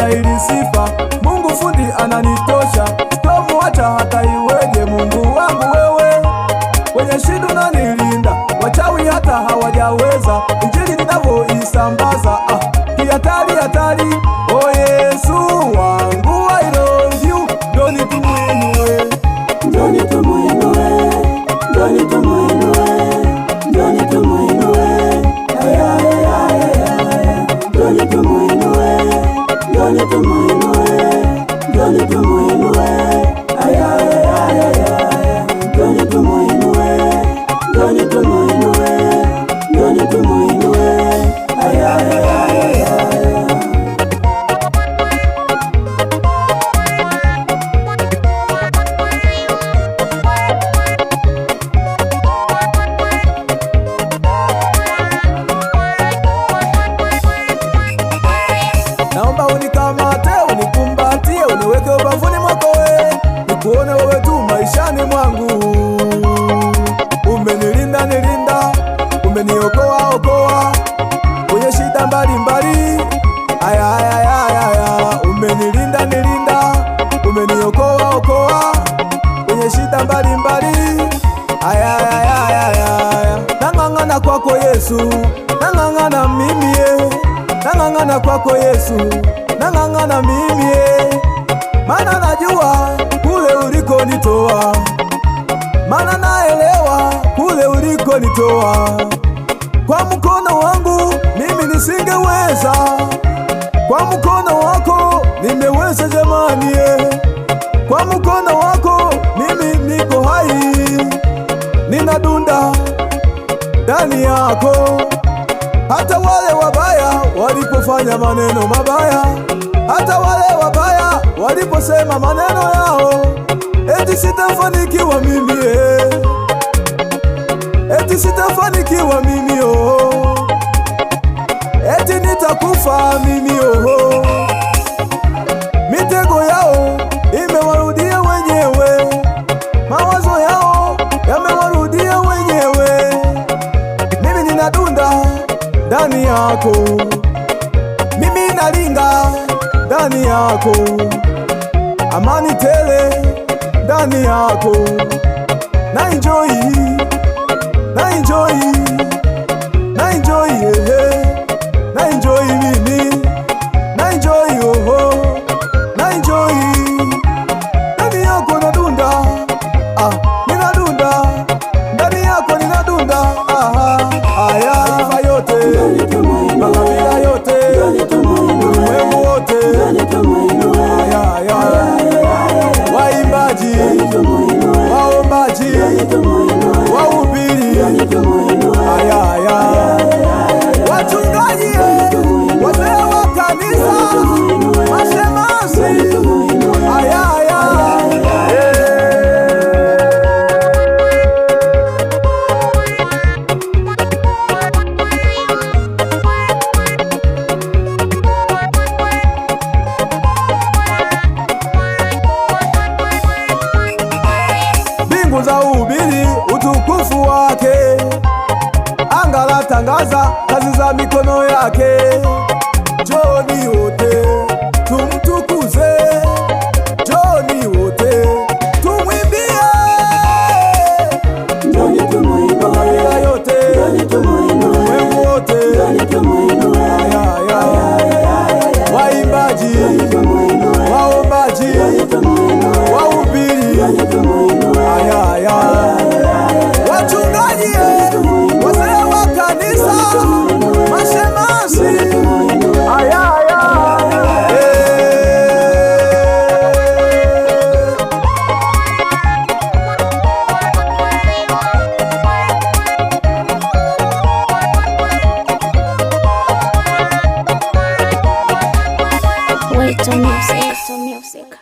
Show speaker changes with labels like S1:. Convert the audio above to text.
S1: anastahili sifa. Mungu fundi ananitosha, sitomuacha hata iweje. Mungu wangu wewe, kwenye shida unanilinda, wachawi hata hawajaweza. Injili ninavyoisambaza, hatari hatari. Oh Yesu wangu, I love you. Njoni tumuinue,
S2: njoni tumuinue, njoni tumuinue, njoni tumuinue, aya aya aya, njoni tumuinue, njoni tumuinue, njoni tumuinue, aya aya aya, njoni tumuinue, njoni tumuinue, njoni tumuinue, aya aya aya.
S1: Naomba unikamate, unikumbatie, uniweke ubavuni mwako we, nikuone wewe tu maishani mwangu. Umenilinda nilinda, umeniokoa okoa kwenye shida mbalimbali. Aya aya aya aya, umenilinda nilinda, umeniokoa okoa kwenye shida mbalimbali. Aya aya aya aya, nang'ang'ana kwako Yesu, nang'ang'ana mimi nang'ang'ana kwako Yesu, nang'ang'ana mimi mana najua kule ulikonitoa, mana naelewa kule ulikonitoa. Kwa mkono wangu mimi nisingeweza, kwa mkono wako nimeweza jamani. Kwa mkono wako mimi niko hai, ninadunda ndani yako. Hata wale wabaya walipofanya maneno mabaya, hata wale wabaya waliposema maneno yao, eti sitafanikiwa mimi eti sitafanikiwa mimi eti nitakufa mimi Mitego yao imewarudia wenyewe, mawazo yao yamewarudia wenyewe. Mimi ninadunda ndani yako, mimi nalinga ndani yako, amani tele ndani yako. Na enjoy, na enjoy, na enjoy, na enjoy mimi, na enjoy na enjoy ndani yako nadunda, ninadunda ndani yako ninadunda. Aya yote makabila yote ulimwengu wote, waimbaji, waombaji, wahubiri, wachungaji, wazee wa kanisa, mashemasi, mbingu za uhubiri utukufu wake, anga la tangaza kazi za mikono yake. Njoni wote tumtukuze, njoni wote tumwimbie,
S2: njoni tumuinue,
S1: makabila yote,
S2: njoni tumuinue,
S1: ulimwengu wote,
S2: njoni tumuinue,
S1: waimbaji,
S2: njoni tumuinue,
S1: waombaji,
S2: njoni tumuinue,
S1: wahubiri,
S2: njoni tumuinue,
S1: wachungaji, wazee wa kanisa, mashemasi,
S3: Wait on music.